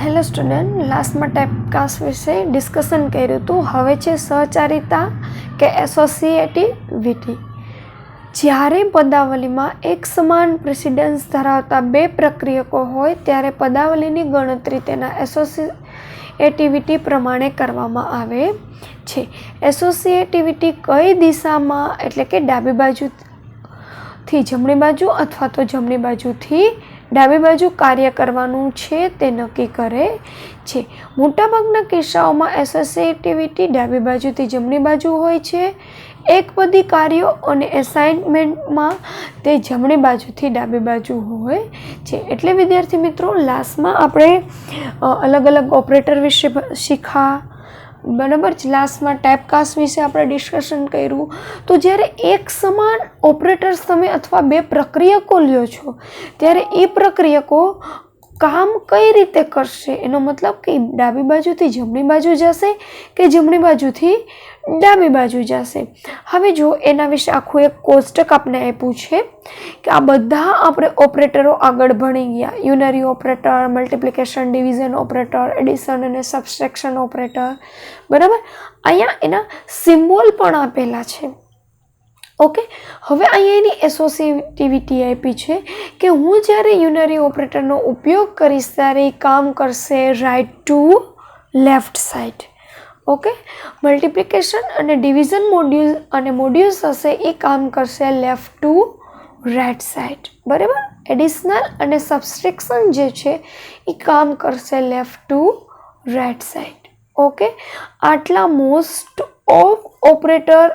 Hello student, લાસ્ટમાં typecast વિશે discussion કર્યું હતું. હવે છે સહચારિતા કે એસોસિએટિવિટી. જ્યારે પદાવલીમાં એક સમાન પ્રેસિડન્સ ધરાવતા બે પ્રક્રિયકો હોય ત્યારે પદાવલીની ગણતરી તેના એસોસિએટિવિટી પ્રમાણે કરવામાં આવે છે. એસોસિએટિવિટી કઈ દિશામાં એટલે કે ડાબી બાજુથી જમણી બાજુ અથવા તો જમણી બાજુથી ડાબી બાજુ કાર્ય કરવાનું છે તે નક્કી કરે છે. મોટાભાગના કિસ્સાઓમાં એસોસિએટિવિટી ડાબી બાજુથી જમણી બાજુ હોય છે. એકપદી કાર્યો અને એસાઇનમેન્ટમાં તે જમણી બાજુથી ડાબી બાજુ હોય છે. એટલે વિદ્યાર્થી મિત્રો, લાસ્ટમાં આપણે અલગ અલગ ઓપરેટર વિશે શીખા, બરાબર છે. લાસ્ટમાં ટાઇપકાસ્ટ વિશે આપણે ડિસ્કશન કર્યું. તો જ્યારે એક સમાન ઓપરેટર્સ તમે અથવા બે પ્રક્રિયકો લ્યો છો ત્યારે એ પ્રક્રિયકો કામ કઈ રીતે કરશે, એનો મતલબ કે ડાબી બાજુથી જમણી બાજુ જશે કે જમણી બાજુથી ડાબી બાજુ જશે. હવે જો એના વિશે આખું એક કોષ્ટક આપણે આપ્યું છે કે આ બધા આપણે ઓપરેટરો આગળ ભણી ગયા. Unary operator, multiplication, division operator, addition અને સબસ્ટ્રેક્શન ઓપરેટર, બરાબર. અહીંયા એના સિમ્બોલ પણ આપેલા છે. ઓકે, હવે અહીંયા એની એસોસિએટિવિટી આપી છે કે હું જ્યારે યુનરી ઓપરેટરનો ઉપયોગ કરીશ ત્યારે એ કામ કરશે right to left side. Okay, multiplication અને ડિવિઝન મોડ્યુલ્સ હશે એ કામ કરશે લેફ્ટ ટુ રાઇટ સાઈડ, બરાબર. એડિશનલ અને સબસ્ટ્રેક્શન જે છે એ કામ કરશે left to right side. Okay, આટલા મોસ્ટ ઓફ ઓપરેટર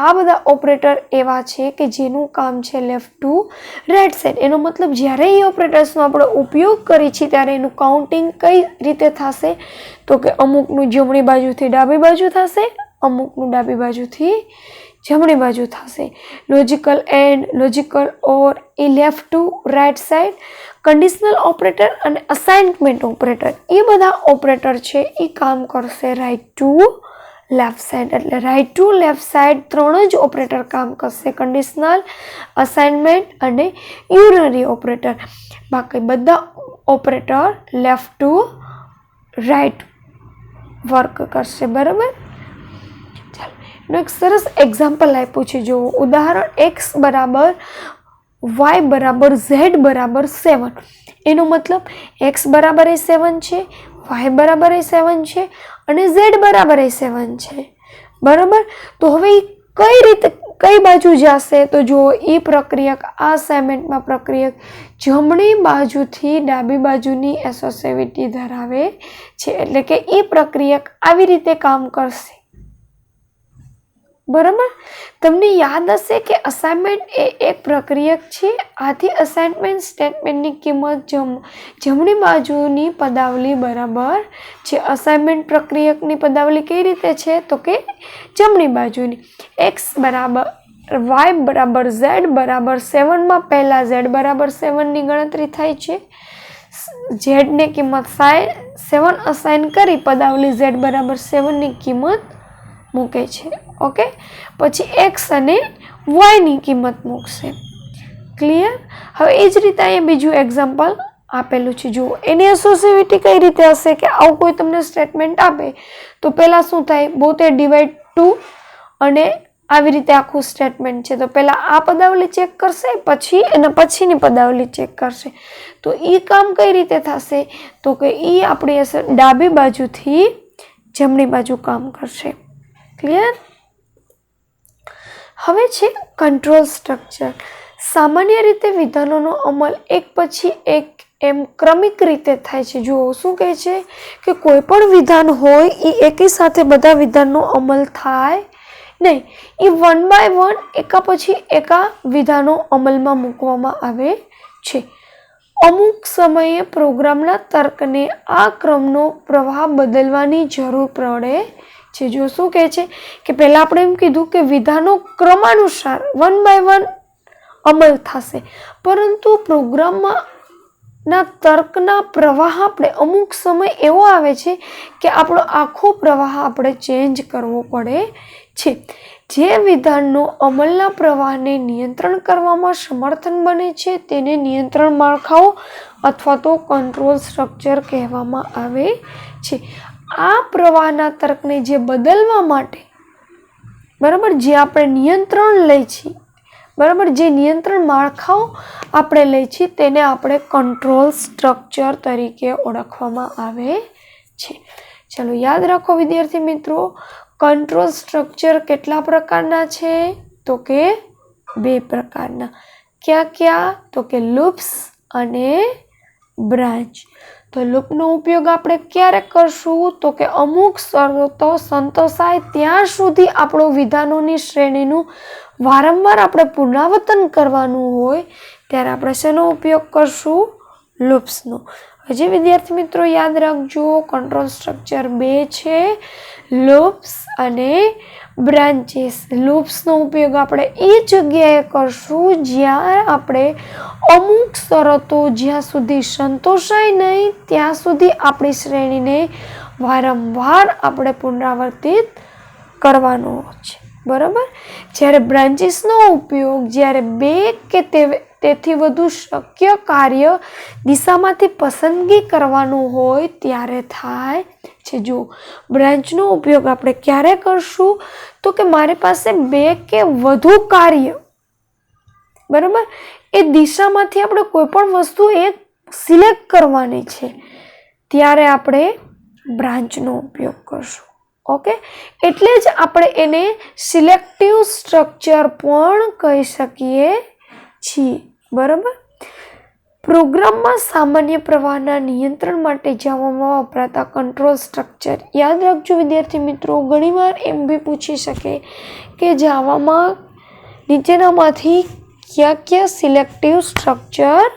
આ બધા ઓપરેટર એવા છે કે જેનું કામ છે લેફ્ટ ટુ રાઇટ સાઈડ. એનો મતલબ જ્યારે એ ઓપરેટર્સનો આપણે ઉપયોગ કરીએ છીએ ત્યારે એનું કાઉન્ટિંગ કઈ રીતે થશે તો કે અમુકનું જમણી બાજુથી ડાબી બાજુ થશે, અમુકનું ડાબી બાજુથી જમણી બાજુ થશે. લોજિકલ એન્ડ, લોજિકલ ઓર એ left to right side. Conditional operator અને અસાઇનમેન્ટ ઓપરેટર એ બધા ઓપરેટર છે એ કામ કરશે રાઇટ ટુ લેફ્ટ સાઈડ. એટલે રાઇટ ટુ લેફ્ટ સાઈડ ત્રણ જ ઓપરેટર કામ કરશે, કન્ડિશનલ, અસાઇનમેન્ટ અને યુનરી ઓપરેટર. બાકી બધા operator left to right work કરશે, બરાબર. ચાલો, એનું એક સરસ એક્ઝામ્પલ આપ્યું છે. જો ઉદાહરણ x બરાબર y બરાબર z બરાબર 7. એનો મતલબ x બરાબર એ 7 છે, y બરાબર એ 7 છે અને z બરાબર એ 7 છે, બરાબર. તો હવે કઈ રીતે કઈ બાજુ જશે તો જો એ પ્રક્રિયક આ અસાઇનમેન્ટમાં પ્રક્રિયક જમણી બાજુથી ડાબી બાજુની એસોસિએટિવિટી ધરાવે છે. એટલે કે એ પ્રક્રિયક આવી રીતે કામ કરશે, બરાબર. તમને યાદ હશે કે અસાઇનમેન્ટ એ એક પ્રક્રિયક છે. આથી અસાઇનમેન્ટ સ્ટેટમેન્ટની કિંમત જમણી બાજુની પદાવલી બરાબર છે. અસાઇનમેન્ટ પ્રક્રિયકની પદાવલી કઈ રીતે છે તો કે જમણી બાજુની. x બરાબર y બરાબર z બરાબર 7માં પહેલા z બરાબર 7ની ગણતરી થાય છે. z ને કિંમત 7 અસાઇન કરી પદાવલી z બરાબર 7ની કિંમત મૂકે છે. ઓકે, પછી x અને y ની કિંમત મૂકશે. ક્લિયર? હવે એ જ રીતે અહીંયા બીજું એક્ઝામ્પલ આપેલું છે. જુઓ એની એસોસિએટિવિટી કઈ રીતે હશે કે આવું કોઈ તમને સ્ટેટમેન્ટ આપે તો પહેલાં શું થાય, બોથે ડિવાઈડ ટુ અને આવી રીતે આખું સ્ટેટમેન્ટ છે. તો પહેલાં આ પદાવલી ચેક કરશે, પછી એના પછીની પદાવલી ચેક કરશે. તો એ કામ કઈ રીતે થશે તો કે એ આપણી ડાબી બાજુથી જમણી બાજુ કામ કરશે. ક્લિયર? હવે છે કંટ્રોલ સ્ટ્રક્ચર. સામાન્ય રીતે વિધાનોનો અમલ એક પછી એક એમ ક્રમિક રીતે થાય છે. જુઓ શું કહે છે કે કોઈ પણ વિધાન હોય એ એકી સાથે બધા વિધાનનો અમલ થાય નહીં. એ 1 by 1 એકા પછી એકા વિધાનો અમલમાં મૂકવામાં આવે છે. અમુક સમયે પ્રોગ્રામના તર્કને આ ક્રમનો પ્રવાહ બદલવાની જરૂર પડે છે. જો શું કહે છે કે પહેલાં આપણે એમ કીધું કે વિધાનો ક્રમાનુસાર 1 by 1 અમલ થશે, પરંતુ પ્રોગ્રામમાં ના તર્કના પ્રવાહ આપણે અમુક સમય એવો આવે છે કે આપણો આખો પ્રવાહ આપણે ચેન્જ કરવો પડે છે. જે વિધાનનો અમલના પ્રવાહને નિયંત્રણ કરવામાં સમર્થન બને છે તેને નિયંત્રણ માળખાઓ અથવા તો કંટ્રોલ સ્ટ્રક્ચર કહેવામાં આવે છે. આ પ્રવાહના તર્કને જે બદલવા માટે, બરાબર, જે આપણે નિયંત્રણ લઈ છીએ, બરાબર, જે નિયંત્રણ માળખાઓ આપણે લઈ છીએ તેને આપણે કંટ્રોલ સ્ટ્રક્ચર તરીકે ઓળખવામાં આવે છે. ચાલો યાદ રાખો વિદ્યાર્થી મિત્રો, કંટ્રોલ સ્ટ્રક્ચર કેટલા પ્રકારના છે? તો કે 2 પ્રકારના. ક્યાં? તો કે લૂપ્સ અને બ્રાન્ચ. તો લૂપનો ઉપયોગ આપણે ક્યારે કરશું? તો કે અમુક શરતો સંતોષાય ત્યાં સુધી આપણો વિધાનોની શ્રેણીનું વારંવાર આપણે પુનરાવર્તન કરવાનું હોય ત્યારે આપણે શેનો ઉપયોગ કરશું? લૂપ્સનો. હજી વિદ્યાર્થી મિત્રો યાદ રાખજો, કંટ્રોલ સ્ટ્રક્ચર 2 છે, લૂપ્સ અને બ્રાન્ચીસ. લૂપ્સનો ઉપયોગ આપણે એ જગ્યાએ કરશું જ્યાં આપણે અમુક શરતો જ્યાં સુધી સંતોષાય નહીં ત્યાં સુધી આપણી શ્રેણીને વારંવાર આપણે પુનરાવર્તિત કરવાનો છે, બરાબર. જ્યારે બ્રાન્ચીસનો ઉપયોગ જ્યારે 2 કે તેથી વધુ શક્ય કાર્ય દિશામાંથી પસંદગી કરવાનું હોય ત્યારે થાય છે. જો બ્રાન્ચનો ઉપયોગ આપણે ક્યારે કરશું? તો કે મારી પાસે 2 કે વધુ કાર્ય, બરાબર, એ દિશામાંથી આપણે કોઈ પણ વસ્તુ એક સિલેક્ટ કરવાની છે ત્યારે આપણે બ્રાન્ચનો ઉપયોગ કરશું. ઓકે, એટલે જ આપણે એને સિલેક્ટિવ સ્ટ્રક્ચર પણ કહી શકીએ છીએ, બરાબર. પ્રોગ્રામમાં સામાન્ય પ્રવાહના નિયંત્રણ માટે જાવામાં વપરાતા કંટ્રોલ સ્ટ્રક્ચર. યાદ રાખજો વિદ્યાર્થી મિત્રો, ઘણીવાર એમ બી પૂછી શકે કે જાવામાં નીચેનામાંથી કયા સિલેક્ટિવ સ્ટ્રક્ચર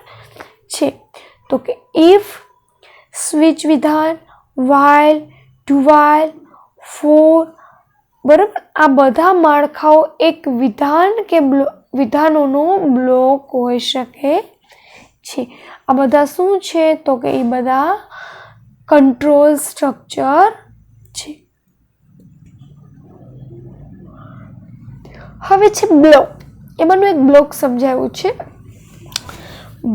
છે? તો કે ઇફ, સ્વિચ વિધાન, while, do while, for, બરાબર. આ બધા માળખાઓ એક વિધાન કે વિધાનોનો બ્લોક હોઈ શકે છે. આ બધા શું છે? તો કે એ બધા કંટ્રોલ સ્ટ્રક્ચર છે. હવે છે બ્લોક. એમાંનું એક બ્લોક સમજાવ્યું છે.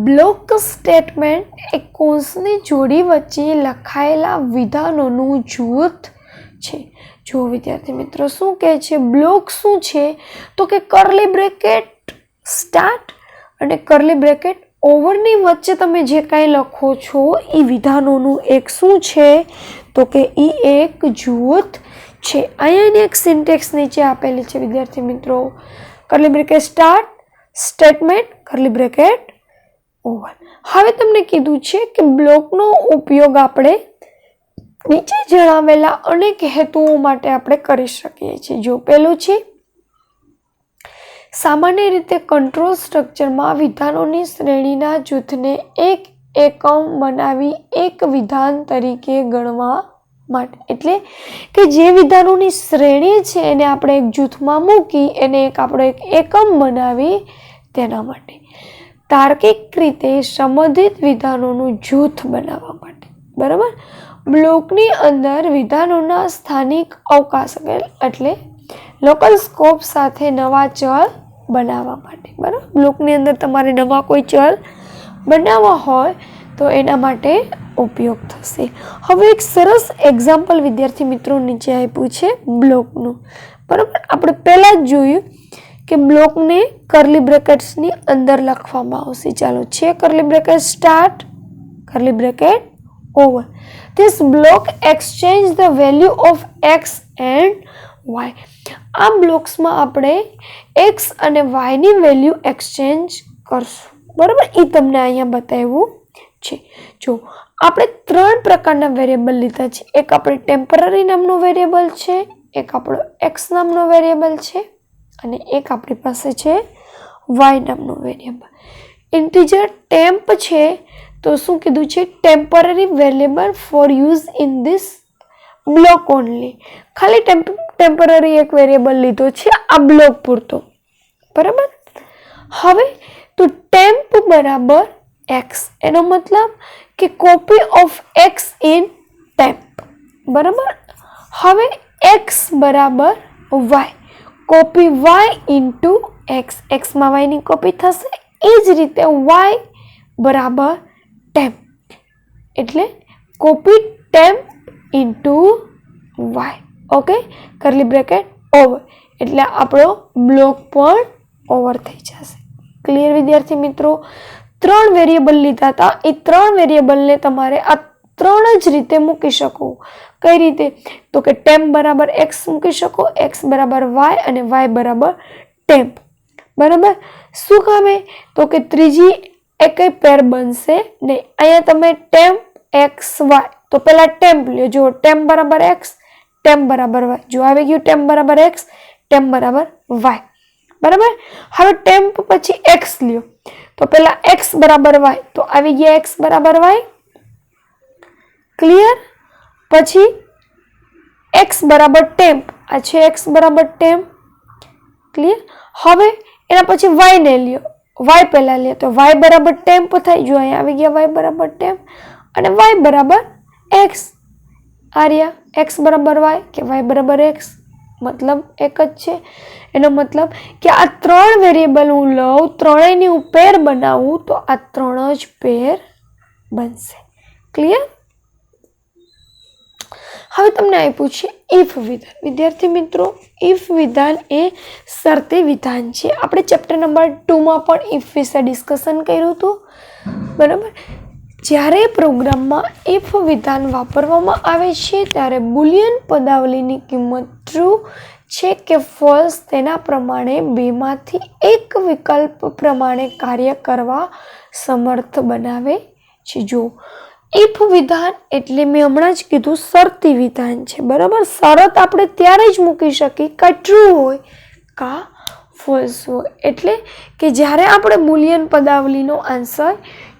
બ્લોક સ્ટેટમેન્ટ એ કૌંસની જોડી વચ્ચે લખાયેલા વિધાનોનું જૂથ છે. જો વિદ્યાર્થી મિત્રો શું કહે છે? બ્લોક શું છે? તો કે કર્લી બ્રેકેટ સ્ટાર્ટ અને કર્લી બ્રેકેટ ઓવરની વચ્ચે તમે જે કાંઈ લખો છો એ વિધાનોનું એક શું છે? તો કે એ એક જૂથ છે. અહીંયાની એક સિન્ટેક્સ નીચે આપેલી છે વિદ્યાર્થી મિત્રો. Curly bracket start, statement, curly bracket over. હવે તમને કીધું છે કે બ્લોકનો ઉપયોગ આપણે નીચે જણાવેલા અનેક હેતુઓ માટે આપણે કરી શકીએ છીએ. જો પહેલું છે, સામાન્ય રીતે કંટ્રોલ સ્ટ્રક્ચરમાં વિધાનોની શ્રેણીના જૂથને એક એકમ બનાવી એક વિધાન તરીકે ગણવા માટે. એટલે કે જે વિધાનોની શ્રેણી છે એને આપણે એક જૂથમાં મૂકી એને આપણે એક એકમ બનાવી તેના માટે. તાર્કિક રીતે સંબંધિત વિધાનોનું જૂથ બનાવવા માટે, બરાબર. બ્લોકની અંદર વિધાનોના સ્થાનિક અવકાશ એટલે લોકલ સ્કોપ સાથે નવા ચલ બનાવવા માટે, બરાબર. બ્લોકની અંદર તમારે નવા કોઈ ચલ બનાવવા હોય તો એના માટે ઉપયોગ થશે. હવે એક સરસ એક્ઝામ્પલ વિદ્યાર્થી મિત્રો નીચે આપ્યું છે બ્લોકનું, બરાબર. આપણે પહેલાં જ જોયું કે બ્લોકને કર્લી બ્રેકેટ્સની અંદર લખવામાં આવશે. ચાલો છે curly bracket start, curly bracket over. This block exchange the value of x and y. આ બ્લોક્સમાં આપણે x અને y ની વેલ્યુ એક્સચેન્જ કરશું, બરાબર. એ તમને અહીંયા બતાવ્યું છે. જો આપણે 3 પ્રકારના વેરિયેબલ લીધા છે. એક આપણે ટેમ્પરરી નામનો વેરિયેબલ છે, એક આપણો x નામનો વેરિયેબલ છે અને એક આપણી પાસે છે y નામનો વેરિયેબલ. ઇન્ટીજર ટેમ્પ છે તો શું કીધું છે? Temporary variable for use in this block only. ખાલી ટેમ્પરરી એક વેરિયેબલ લીધો છે આ બ્લોક પૂરતો, બરાબર. હવે તો ટેમ્પ બરાબર x, એનો મતલબ કે copy of x in temp, બરાબર. હવે x બરાબર y, copy y into x, એક્સમાં વાયની કોપી થશે. એ જ રીતે વાય બરાબર ટેમ્પ, એટલે copy temp into y. Okay, curly bracket over, એટલે આપણો બ્લોક પણ ઓવર થઈ જશે. ક્લિયર વિદ્યાર્થી મિત્રો? 3 વેરિયેબલ લીધા હતા, એ 3 વેરિયેબલને તમારે આ 3 જ રીતે મૂકી શકો. કઈ રીતે? તો કે ટેમ્પ બરાબર એક્સ મૂકી શકો, એક્સ બરાબર વાય અને વાય બરાબર ટેમ્પ. બરાબર. શું કામે? તો કે ત્રીજી એકય પેર બનશે નહીં. અહીંયા તમે ટેમ્પ એક્સ વાય, તો પેલા ટેમ્પ લ્યો. જો ટેમ્પ બરાબર એક્સ, ટેમ્પ બરાબર વાય. જો આવી ગયું ટેમ્પ બરાબર એક્સ, ટેમ્પ બરાબર વાય. બરાબર. હવે ટેમ્પ પછી એક્સ લ્યો, તો પેલા એક્સ બરાબર વાય, તો આવી ગયા એક્સ બરાબર વાય. ક્લિયર? પછી એક્સ બરાબર ટેમ્પ, આ છે એક્સ બરાબર ટેમ્પ. ક્લિયર? હવે એના પછી વાય ને લ્યો, વાય પહેલા લ્યો, તો વાય બરાબર ટેમ્પ થાય. જો અહીંયા આવી ગયા વાય બરાબર ટેમ્પ અને વાય બરાબર એક્સ. આર્યા એક્સ બરાબર વાય કે વાય બરાબર એક્સ, મતલબ એક જ છે. એનો મતલબ કે આ 3 વેરિયેબલ હું લઉં, ત્રણેયની હું પેર બનાવું, તો આ 3 જ પેર બનશે. ક્લિયર? હવે તમને આપ્યું છે ઇફ વિધાન. વિદ્યાર્થી મિત્રો, ઇફ વિધાન એ શરતી વિધાન છે. આપણે ચેપ્ટર નંબર 2માં પણ ઇફ વિશે ડિસ્કશન કર્યું હતું. બરાબર. જ્યારે પ્રોગ્રામમાં ઇફ વિધાન વાપરવામાં આવે છે ત્યારે બુલિયન પદાવલીની કિંમત ટ્રુ છે કે ફોલ્સ તેના પ્રમાણે બેમાંથી એક વિકલ્પ પ્રમાણે કાર્ય કરવા સમર્થ બનાવે છે. જો ઇફ વિધાન એટલે મેં હમણાં જ કીધું શરતી વિધાન છે. બરાબર. શરત આપણે ત્યારે જ મૂકી શકીએ કાં ટ્રુ હોય કાં ફોલ્સ હોય. એટલે કે જ્યારે આપણે બુલિયન પદાવલીનો આન્સર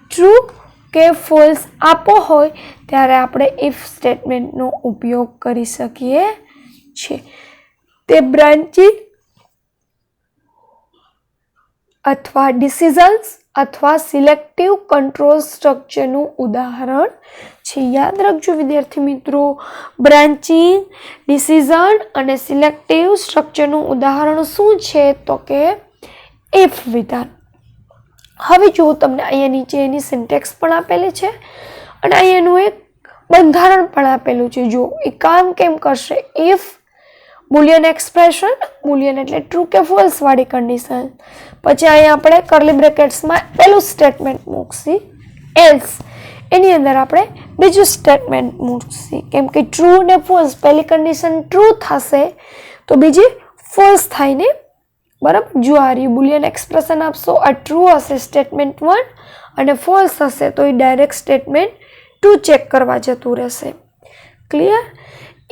ટ્રુ કે ફોલ્સ આપો હોય ત્યારે આપણે ઇફ સ્ટેટમેન્ટનો ઉપયોગ કરી શકીએ છીએ. તે બ્રાન્ચિંગ અથવા ડિસિઝન્સ અથવા સિલેક્ટિવ કંટ્રોલ સ્ટ્રક્ચરનું ઉદાહરણ છે. યાદ રાખજો વિદ્યાર્થી મિત્રો, બ્રાન્ચિંગ, ડિસિઝન અને સિલેક્ટિવ સ્ટ્રક્ચરનું ઉદાહરણ શું છે? તો કે ઇફ વિધાન. હવે જો તમને અહીંયા નીચે એની સિન્ટેક્સ પણ આપેલી છે અને અહીંયાનું એક બંધારણ પણ આપેલું છે. જો એ કામ કેમ કરશે? ઇફ બુલિયન એક્સપ્રેશન, બુલિયન એટલે ટ્રુ કે ફોલ્સ વાળી કન્ડિશન. પછી અહીંયા આપણે કરલી બ્રેકેટ્સમાં પહેલું સ્ટેટમેન્ટ મૂકશી એલ્સ, એની અંદર આપણે બીજું સ્ટેટમેન્ટ મૂકશી. કેમ કે ટ્રુ ને ફોલ્સ, પહેલી કન્ડિશન ટ્રુ થશે તો બીજી ફોલ્સ થાય ને. બરાબર. જો આ બુલિયન એક્સપ્રેશન આપશો, આ ટ્રુ હશે સ્ટેટમેન્ટ 1 અને ફોલ્સ હશે તો એ ડાયરેક્ટ સ્ટેટમેન્ટ 2 ચેક કરવા જતું રહેશે. ક્લિયર?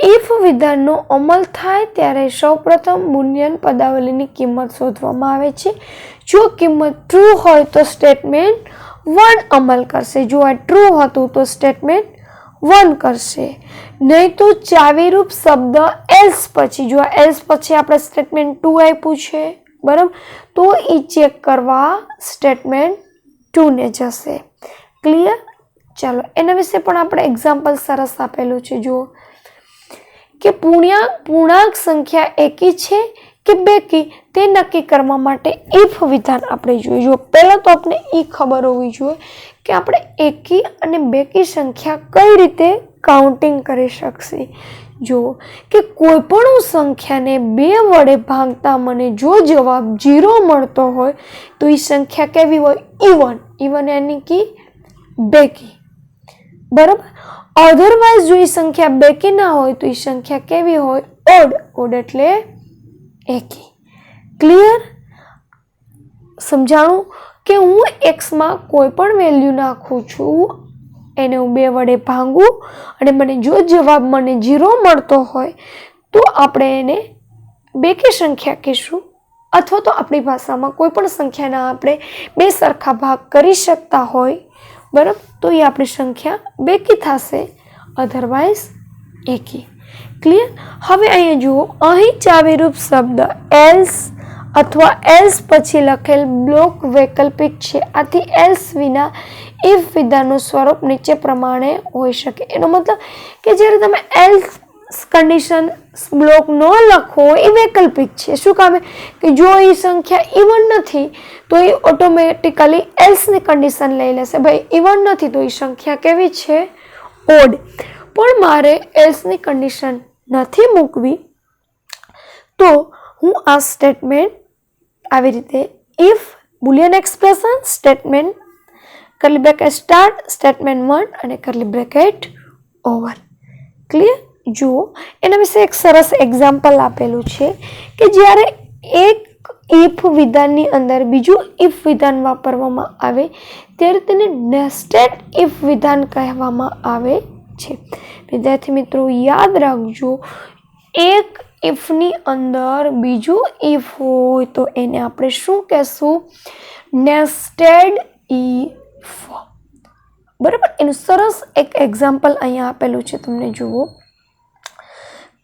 ઇફ વિધાનનો અમલ થાય ત્યારે સૌપ્રથમ બુલિયન પદાવલીની કિંમત શોધવામાં આવે છે. જો કિંમત ટ્રુ હોય તો સ્ટેટમેન્ટ 1 અમલ કરશે. જો આ ટ્રુ હતું તો સ્ટેટમેન્ટ 1 કરશે. નહીં તો ચાવીરૂપ શબ્દ એલ્સ પછી, જો એલ્સ પછી આપણે સ્ટેટમેન્ટ 2 આપ્યું છે, બરાબર, તો એ ચેક કરવા સ્ટેટમેન્ટ 2 ને જશે. ક્લિયર? ચાલો એના વિશે પણ આપણે એક્ઝામ્પલ સરસ આપેલું છે. જુઓ કે પૂર્ણાંક સંખ્યા એકી છે કે બેકી તે નક્કી કરવા માટે ઇફ વિધાન આપણે જોઈએ. જો પહેલાં તો આપણે એ ખબર હોવી જોઈએ કે આપણે એકી અને બેકી સંખ્યા કઈ રીતે કાઉન્ટિંગ કરી શકશે. જો કે કોઈ પણ સંખ્યાને 2 વડે ભાગતા મને જો જવાબ 0 મળતો હોય તો એ સંખ્યા કેવી હોય? ઇવન. ઇવન यानी कि બેકી. બરાબર. અધરવાઇઝ જો એ સંખ્યા બેકી ના હોય તો એ સંખ્યા કેવી હોય? ઓડ. ઓડ એટલે એકી. ક્લિયર? સમજાણું? કે હું એક્સમાં કોઈ પણ વેલ્યુ નાખું છું, એને હું 2 વડે ભાંગું અને મને જો જવાબ મને 0 મળતો હોય તો આપણે એને બેકી સંખ્યા કહીશું. અથવા તો આપણી ભાષામાં કોઈ પણ સંખ્યાના આપણે 2 સરખા ભાગ કરી શકતા હોય, બરાબર, તો એ આપણી સંખ્યા બેકી થશે, અધરવાઇઝ એકી. ક્લિયર? હવે અહીંયા જુઓ, અહીં ચાવીરૂપ શબ્દ એલ્સ અથવા એલ્સ પછી લખેલ બ્લોક વૈકલ્પિક છે. આથી એલ્સ વિના ઇફ વિધાનનું સ્વરૂપ નીચે પ્રમાણે હોઈ શકે. એનો મતલબ કે જ્યારે તમે એલ્સ કન્ડિશન બ્લોક ન લખો એ વૈકલ્પિક છે. શું કામ કે જો એ સંખ્યા ઇવન નથી તો એ ઓટોમેટિકલી એલ્સની કન્ડિશન લઈ લેશે. ભાઈ ઇવન નથી તો એ સંખ્યા કેવી છે? ઓડ. પણ મારે એલ્સની કન્ડિશન નથી મૂકવી તો હું આ સ્ટેટમેન્ટ આવી રીતે if Boolean expression statement curly bracket start statement 1 અને કર્લી બ્રેકેટ ઓવર. ક્લિયર? જુઓ એના વિશે એક સરસ એક્ઝામ્પલ આપેલું છે કે જ્યારે એક ઇફ વિધાનની અંદર બીજું ઇફ વિધાન વાપરવામાં આવે ત્યારે તેને નેસ્ટેડ ઇફ વિધાન કહેવામાં આવે છે. વિદ્યાર્થી મિત્રો યાદ રાખજો, એક ઇફની અંદર બીજું ઇફ હોય તો એને આપણે શું કહેશું? Nested if. બરાબર. એનું સરસ એક એક્ઝામ્પલ અહીંયા આપેલું છે, તમને જુઓ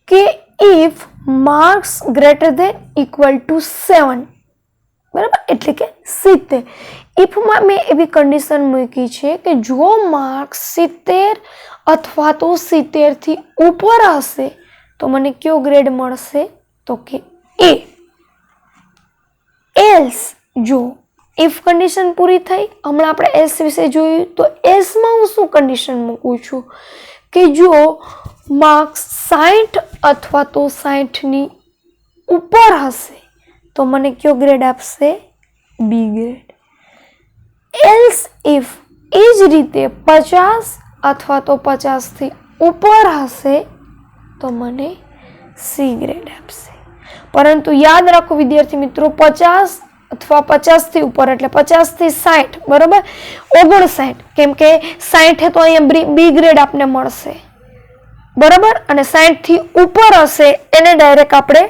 કે if marks greater than equal to 7, બરાબર, એટલે કે 70. ઇફમાં મેં એવી કન્ડિશન મૂકી છે કે જો માર્ક્સ 70 અથવા તો 70 થી ઉપર હશે તો મને કયો ગ્રેડ મળશે? તો કે એ. એલ્સ જો ઇફ કન્ડિશન પૂરી થઈ, હમણાં આપણે એલ્સ વિશે જોયું, તો એલ્સમાં હું શું કન્ડિશન મૂકું છું કે જો માર્ક્સ 60 અથવા તો 60 ની ઉપર હશે તો મને કયો ગ્રેડ આપશે? B grade. એલ્સ ઇફ એ જ રીતે 50 અથવા તો 50 થી ઉપર હશે તો મને સી ગ્રેડ આપશે. પરંતુ યાદ રાખો વિદ્યાર્થી મિત્રો, 50 અથવા 50 થી ઉપર એટલે 50 થી 60, બરાબર, 59, કેમ કે 60 તો અહીંયા બી ગ્રેડ આપને મળશે, બરાબર, અને 60 થી ઉપર હશે એને ડાયરેક્ટ આપણે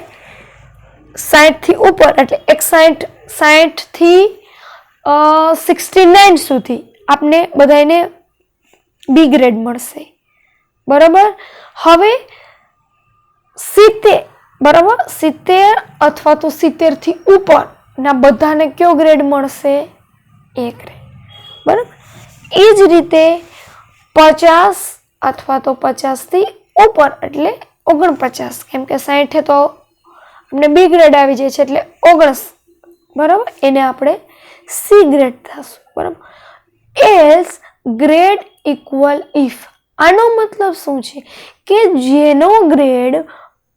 60 થી ઉપર એટલે 60 થી 69 સુધી આપને બધાને બી ગ્રેડ મળશે, બરાબર. હવે 70, બરાબર, 70 અથવા તો 70 થી ઉપર ના બધાને કયો ગ્રેડ મળશે? એ ગ્રેડ, બરાબર. એ જ રીતે 50 અથવા તો 50 થી ઉપર એટલે 49, કેમ કે 60 તો આપણે બી ગ્રેડ આવી જાય છે એટલે 19, બરાબર, એને આપણે સી ગ્રેડ થશું, બરાબર. Else grade equal if. આનો મતલબ શું છે કે જેનો ગ્રેડ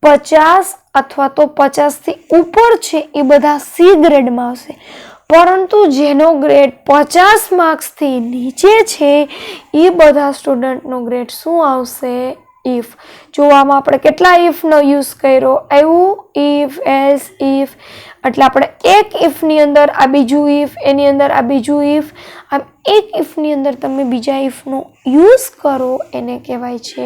50 અથવા તો 50 થી ઉપર છે એ બધા સી ગ્રેડમાં આવશે, પરંતુ જેનો ગ્રેડ 50 માર્ક્સથી નીચે છે એ બધા સ્ટુડન્ટનો ગ્રેડ શું આવશે? ઇફ. જો આમાં આપણે કેટલા ઇફનો યુઝ કર્યો? એવું ઇફ, એલ્સ, ઇફ, એટલે આપણે એક ઇફની અંદર આ બીજું ઇફ, એની અંદર આ બીજું ઇફ, આમ એક ઇફની અંદર તમે બીજા ઇફનો યુઝ કરો એને કહેવાય છે